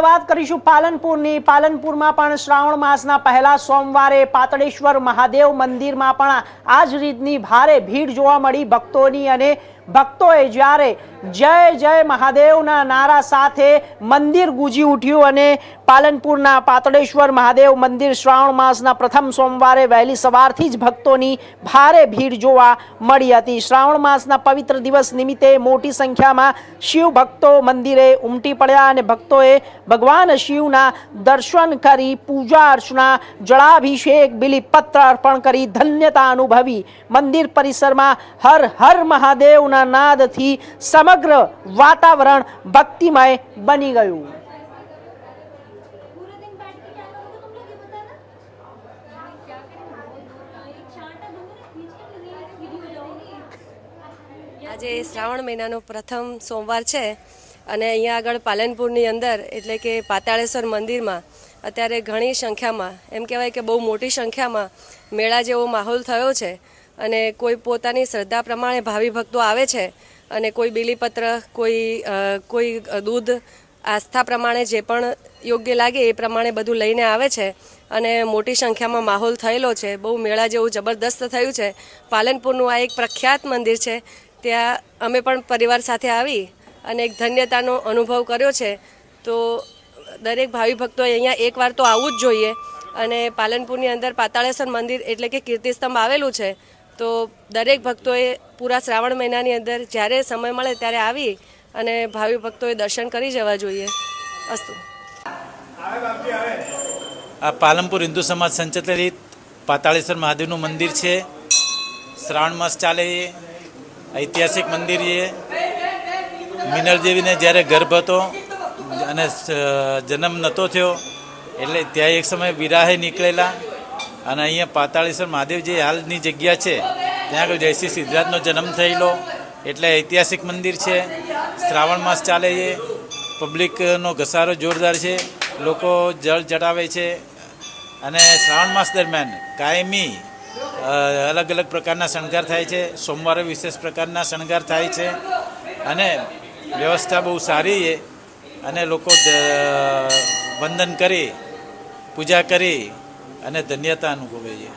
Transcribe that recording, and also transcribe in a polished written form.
વાત કરીશું પાલનપુરની। પાલનપુરમાં પણ શ્રાવણ માસના પહેલા સોમવારે પાતળેશ્વર મહાદેવ મંદિરમાં પણ આ જ રીતની ભારે ભીડ જોવા મળી ભક્તોની, અને ભક્તોએ જ્યારે જય જય મહાદેવના નારા સાથે મંદિર ગુંજી ઉઠ્યું, અને પાલનપુરના પાતળેશ્વર મહાદેવ મંદિર શ્રાવણ માસના પ્રથમ સોમવારે વહેલી સવારથી જ ભક્તોની ભારે ભીડ જોવા મળી હતી। શ્રાવણ માસના પવિત્ર દિવસ નિમિત્તે મોટી સંખ્યામાં શિવ ભક્તો મંદિરે ઉમટી પડ્યા, અને ભક્તોએ ભગવાન શિવના દર્શન કરી પૂજા અર્ચના, જળાભિષેક, બિલીપત્ર અર્પણ કરી ધન્યતા અનુભવી। મંદિર પરિસરમાં હર હર મહાદેવના નાદથી સમગ્ર વાતાવરણ ભક્તિમય બની ગયું। આજે શ્રાવણ મહિનાનો પ્રથમ સોમવાર છે, અને અહીંયા આગળ પાલનપુરની અંદર એટલે કે પાતાળેશ્વર મંદિરમાં અત્યારે ઘણી સંખ્યામાં, એમ કહેવાય કે બહુ મોટી સંખ્યામાં મેળા જેવો માહોલ થયો છે, અને કોઈ પોતાની શ્રદ્ધા પ્રમાણે ભાવિ ભક્તો આવે છે, અને કોઈ બીલીપત્ર, કોઈ દૂધ, આસ્થા પ્રમાણે જે પણ યોગ્ય લાગે એ પ્રમાણે બધું લઈને આવે છે, અને મોટી સંખ્યામાં માહોલ થયેલો છે। બહુ મેળા જેવું જબરદસ્ત થયું છે। પાલનપુરનું આ એક પ્રખ્યાત મંદિર છે, ત્યાં અમે પણ પરિવાર સાથે આવી અને એક ધન્યતાનો અનુભવ કર્યો છે। તો દરેક ભાવિ ભક્તોએ અહીંયા એકવાર તો આવવું જ જોઈએ। અને પાલનપુરની અંદર પાતાળેશ્વર મંદિર એટલે કે કીર્તિસ્તંભ આવેલું છે, તો દરેક ભક્તોએ પૂરા શ્રાવણ મહિનાની અંદર જ્યારે સમય મળે ત્યારે આવી અને ભાવિ ભક્તોએ દર્શન કરી જવા જોઈએ। અસ્તુ। આ પાલનપુર હિન્દુ સમાજ સંચાલિત પાતાળેશ્વર મહાદેવનું મંદિર છે। શ્રાવણ માસ ચાલે, ઐતિહાસિક મંદિર છે। મિનલ દેવીને જ્યારે ગર્ભ હતો અને જન્મ નહોતો થયો એટલે ત્યાં એક સમય વિરાહે નીકળેલા, અને અહીંયા પાતાળેશ્વર મહાદેવ જે હાલની જગ્યા છે ત્યાં આગળ જયશ્રી સિદ્ધરાજનો જન્મ થયેલો, એટલે ઐતિહાસિક મંદિર છે। શ્રાવણ માસ ચાલે છે, પબ્લિકનો ઘસારો જોરદાર છે, લોકો જળ ચડાવે છે, અને શ્રાવણ માસ દરમિયાન કાયમી અલગ અલગ પ્રકારના શણગાર થાય છે। સોમવારે વિશેષ પ્રકારના શણગાર થાય છે, અને વ્યવસ્થા બહુ સારી છે, અને લોકો વંદન કરી, પૂજા કરી અને ધન્યતા અનુભવે છે।